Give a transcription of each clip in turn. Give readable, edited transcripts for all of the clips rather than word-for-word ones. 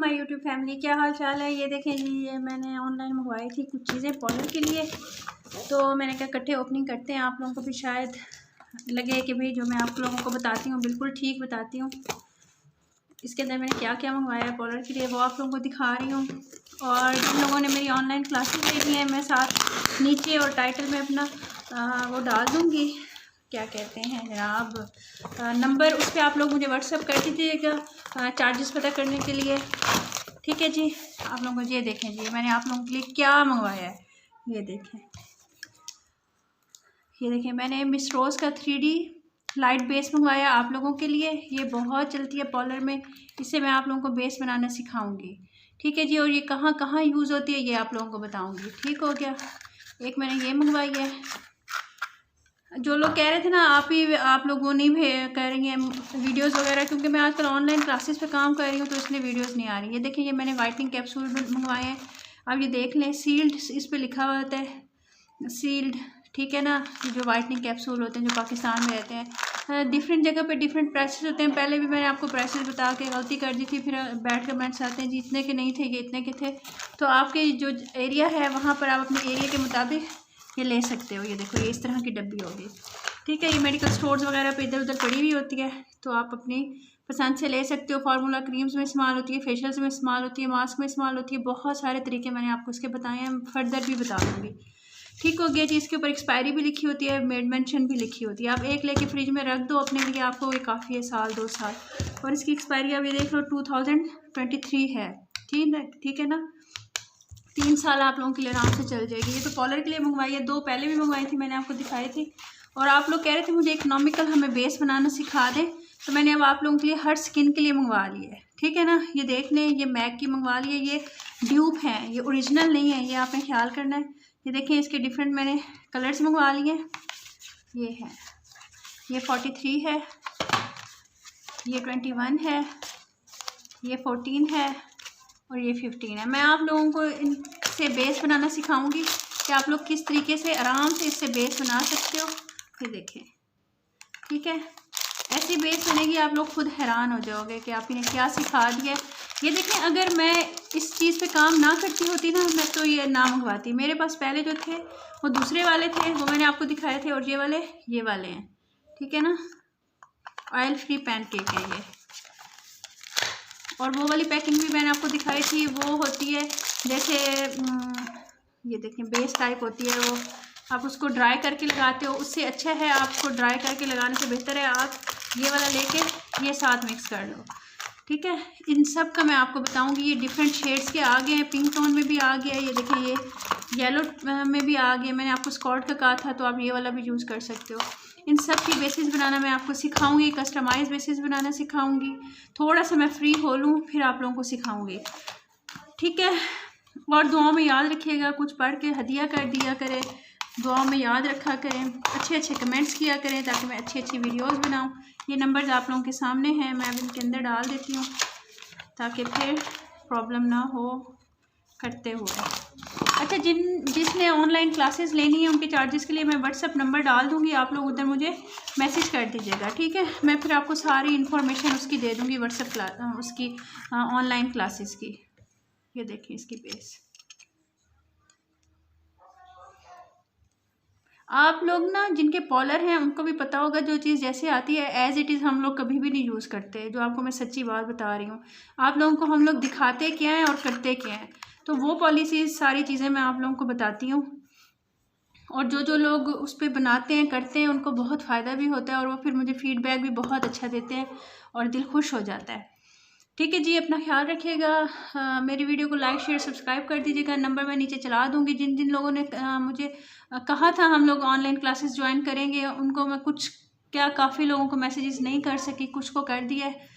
My YouTube family, क्या हाल चाल है। ये देखें जी, ये मैंने ऑनलाइन मंगवाई थी कुछ चीज़ें पार्लर के लिए, तो मैंने कहा इकट्ठे ओपनिंग करते हैं। आप लोगों को भी शायद लगे कि भाई जो मैं आप लोगों को बताती हूँ बिल्कुल ठीक बताती हूँ। इसके अंदर मैंने क्या क्या मंगवाया है पार्लर के लिए वो आप लोगों को दिखा रही हूँ। और जिन लोगों ने मेरी ऑनलाइन क्लासेस देखी हैं, मैं साथ नीचे और टाइटल में अपना वो डाल दूँगी, क्या कहते हैं जनाब, नंबर, उस पर आप लोग मुझे व्हाट्सअप कर दीजिएगा चार्जेस पता करने के लिए। ठीक है जी। आप लोगों को ये देखें जी, मैंने आप लोगों के लिए क्या मंगवाया है। ये देखें मैंने मिस रोज़ का 3D लाइट बेस मंगवाया आप लोगों के लिए। ये बहुत चलती है पार्लर में, इससे मैं आप लोगों को बेस बनाना सिखाऊंगी। ठीक है जी। और ये कहाँ कहाँ यूज़ होती है ये आप लोगों को बताऊंगी। ठीक हो गया। एक मैंने ये मंगवाई है। जो लोग कह रहे थे ना आप लोगों नहीं कह रही हैं वीडियोस वगैरह, क्योंकि मैं आजकल ऑनलाइन क्लासेस पे काम कर रही हूँ तो इसलिए वीडियोस नहीं आ रही। ये देखिए, ये मैंने वाइटनिंग कैप्सूल मंगवाए हैं। अब ये देख लें, सील्ड इस पर लिखा हुआ होता है, सील्ड। ठीक है ना। जो वाइटनिंग कैप्सूल होते हैं जो पाकिस्तान में रहते हैं, डिफरेंट जगह पे डिफरेंट प्राइसेस होते हैं। पहले भी मैंने आपको प्राइसेस बता के गलती कर दी थी, फिर बैड कमेंट्स आते हैं जी इतने के नहीं थे, ये इतने के थे। तो आपके जो एरिया है वहाँ पर आप अपने एरिया के मुताबिक ये ले सकते हो। ये देखो, ये इस तरह की डब्बी होगी। ठीक है। ये मेडिकल स्टोर्स वगैरह पे इधर उधर पड़ी हुई होती है, तो आप अपनी पसंद से ले सकते हो। फार्मूला क्रीम्स में इस्तेमाल होती है, फेशियल्स में इस्तेमाल होती है, मास्क में इस्तेमाल होती है। बहुत सारे तरीके मैंने आपको इसके बताए हैं, फर्दर भी बता दूँगी। ठीक हो गया जी। इसके ऊपर एक्सपायरी भी लिखी होती है, मेंशन भी लिखी होती है। आप एक लेके फ्रिज में रख दो अपने लिए, आपको ये काफ़ी है, साल 2 साल। और इसकी एक्सपायरी आप ये देख लो 2023 है। ठीक है ना। 3 साल आप लोगों के लिए आराम से चल जाएगी। ये तो पार्लर के लिए मंगवाई है, 2 पहले भी मंगवाई थी, मैंने आपको दिखाई थी। और आप लोग कह रहे थे मुझे इकोनॉमिकल हमें बेस बनाना सिखा दें, तो मैंने अब आप लोगों के लिए हर स्किन के लिए मंगवा ली है। ठीक है ना। ये देख लें, ये मैक की मंगवा ली है, ये ड्यूप है, ये ओरिजिनल नहीं है, ये आपने ख्याल करना है। ये देखें, इसके डिफरेंट मैंने कलर्स मंगवा लिए हैं। ये है, ये 43 है, ये 21 है, ये 14 है और ये 15 है। मैं आप लोगों को इनसे बेस बनाना सिखाऊंगी कि आप लोग किस तरीके से आराम से इससे बेस बना सकते हो। ये देखें। ठीक है। ऐसी बेस बनेगी, आप लोग खुद हैरान हो जाओगे कि आप इन्हें क्या सिखा दिया। ये देखें, अगर मैं इस चीज़ पे काम ना करती होती ना, मैं तो ये ना मंगवाती। मेरे पास पहले जो थे वो दूसरे वाले थे, वो मैंने आपको दिखाए थे, और ये वाले हैं। ठीक है ना। ऑयल फ्री पैनकेक है ये। और वो वाली पैकिंग भी मैंने आपको दिखाई थी, वो होती है जैसे ये देखें बेस टाइप होती है, वो आप उसको ड्राई करके लगाते हो, उससे अच्छा है आपको ड्राई करके लगाने से बेहतर है आप ये वाला लेके ये साथ मिक्स कर लो। ठीक है। इन सब का मैं आपको बताऊंगी। ये डिफरेंट शेड्स के आ गए हैं, पिंक टोन में भी आ गया है, ये देखें ये येलो में भी आ गया। मैंने आपको स्कॉट का कहा था, तो आप ये वाला भी यूज़ कर सकते हो। इन सब की बेसिस बनाना मैं आपको सिखाऊंगी, कस्टमाइज बेसिस बनाना सिखाऊंगी। थोड़ा सा मैं फ्री हो लूँ फिर आप लोगों को सिखाऊंगी। ठीक है। और दुआओं में याद रखिएगा, कुछ पढ़ के हदिया कर दिया करें, दुआओं में याद रखा करें, अच्छे अच्छे कमेंट्स किया करें, ताकि मैं अच्छी अच्छी वीडियोस बनाऊं। ये नंबर्स आप लोगों के सामने हैं, मैं अब इनके अंदर डाल देती हूँ ताकि फिर प्रॉब्लम ना हो करते हुए। अच्छा, जिसने ऑनलाइन क्लासेस लेनी है उनके चार्जेस के लिए मैं व्हाट्सअप नंबर डाल दूँगी, आप लोग उधर मुझे मैसेज कर दीजिएगा। ठीक है। मैं फिर आपको सारी इन्फॉर्मेशन उसकी दे दूँगी, व्हाट्सअप उसकी ऑनलाइन क्लासेस की। ये देखिए इसकी बेस। आप लोग ना जिनके पार्लर हैं उनको भी पता होगा, जो चीज़ जैसे आती है एज़ इट इज़ हम लोग कभी भी नहीं यूज़ करते। जो आपको मैं सच्ची बात बता रही हूँ, आप लोगों को हम लोग दिखाते क्या हैं और करते क्या हैं, तो वो पॉलिसीज़ सारी चीज़ें मैं आप लोगों को बताती हूँ। और जो जो लोग उस पर बनाते हैं करते हैं उनको बहुत फ़ायदा भी होता है, और वो फिर मुझे फ़ीडबैक भी बहुत अच्छा देते हैं और दिल खुश हो जाता है। ठीक है जी। अपना ख्याल रखिएगा। मेरी वीडियो को लाइक शेयर सब्सक्राइब कर दीजिएगा। नंबर मैं नीचे चला दूँगी। जिन जिन लोगों ने मुझे कहा था हम लोग ऑनलाइन क्लासेस ज्वाइन करेंगे, उनको मैं काफ़ी लोगों को मैसेजेस नहीं कर सकी, कुछ को कर दिया है।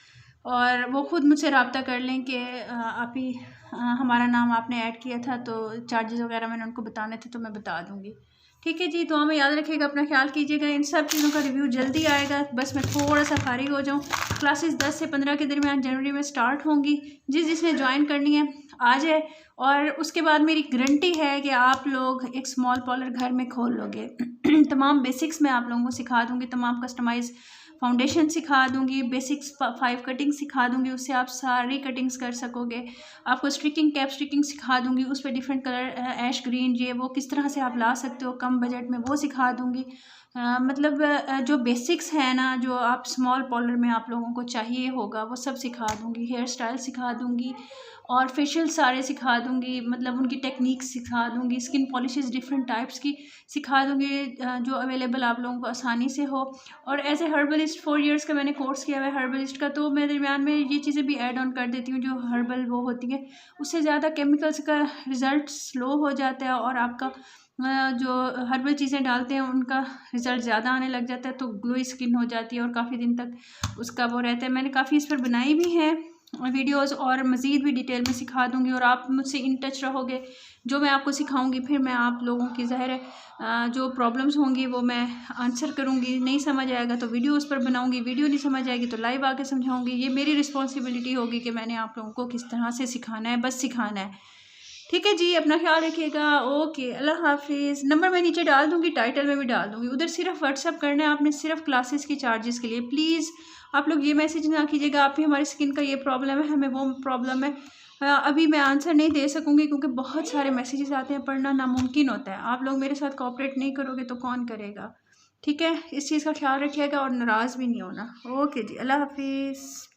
और वो खुद मुझसे रब्ता कर लें कि आप ही हमारा नाम आपने ऐड किया था, तो चार्जेस वगैरह मैंने उनको बताने थे, तो मैं बता दूँगी। ठीक है जी। तो हमें याद रखिएगा, अपना ख्याल कीजिएगा। इन सब चीज़ों का रिव्यू जल्दी आएगा, बस मैं थोड़ा सा फारिग हो जाऊँ। क्लासेस 10 से 15 के दरमियान जनवरी में स्टार्ट होंगी। जिसने ज्वाइन करनी है आ जाए। और उसके बाद मेरी गारंटी है कि आप लोग एक स्मॉल पार्लर घर में खोल लोगे। तमाम बेसिक्स मैं आप लोगों को सिखा दूँगी, तमाम कस्टमाइज़ फाउंडेशन सिखा दूंगी, बेसिक्स 5 कटिंग सिखा दूंगी, उससे आप सारी कटिंग्स कर सकोगे। आपको स्ट्रिकिंग, कैप स्ट्रिकिंग सिखा दूंगी, उस पर डिफरेंट कलर ऐश ग्रीन ये वो किस तरह से आप ला सकते हो कम बजट में, वो सिखा दूंगी। मतलब जो बेसिक्स है ना, जो आप स्मॉल पार्लर में आप लोगों को चाहिए होगा, वो सब सिखा दूंगी। हेयर स्टाइल सिखा दूंगी और फेशियल सारे सिखा दूंगी, मतलब उनकी टेक्निक सिखा दूंगी, स्किन पॉलिशेस डिफरेंट टाइप्स की सिखा दूंगी जो अवेलेबल आप लोगों को आसानी से हो। और एज ए हर्बलिस्ट 4 इयर्स का मैंने कोर्स किया हुआ है हर्बलिस्ट का, तो मैं दरमियान में ये चीज़ें भी ऐड ऑन कर देती हूँ जो हर्बल वो होती है। उससे ज़्यादा केमिकल्स का रिज़ल्ट स्लो हो जाता है और आपका जो हर्बल चीज़ें डालते हैं उनका रिज़ल्ट ज़्यादा आने लग जाता है, तो ग्लोई स्किन हो जाती है और काफ़ी दिन तक उसका वो रहता है। मैंने काफ़ी इस पर बनाई भी हैं वीडियोस और मज़ीद भी डिटेल में सिखा दूंगी, और आप मुझसे इन टच रहोगे। जो मैं आपको सिखाऊंगी फिर मैं आप लोगों की ज़ाहिर है जो प्रॉब्लम्स होंगी वो मैं आंसर करूंगी। नहीं समझ आएगा तो वीडियो उस पर बनाऊंगी, वीडियो नहीं समझ आएगी तो लाइव आके समझाऊंगी। ये मेरी रिस्पॉन्सिबिलिटी होगी कि मैंने आप लोगों को किस तरह से सिखाना है, बस सिखाना है। ठीक है जी, अपना ख्याल रखिएगा। ओके, अल्लाह हाफिज़। नंबर मैं नीचे डाल दूंगी, टाइटल में भी डाल दूंगी, उधर सिर्फ व्हाट्सअप करना है आपने, सिर्फ क्लासेस की चार्जेस के लिए। प्लीज़ आप लोग ये मैसेज ना कीजिएगा आप ही हमारी स्किन का ये प्रॉब्लम है, हमें वो प्रॉब्लम है। अभी मैं आंसर नहीं दे सकूंगी क्योंकि बहुत सारे मैसेजेस आते हैं, पढ़ना नामुमकिन होता है। आप लोग मेरे साथ कोऑपरेट नहीं करोगे तो कौन करेगा। ठीक है, इस चीज़ का ख्याल रखिएगा और नाराज़ भी नहीं होना। ओके जी, अल्लाह हाफिज़।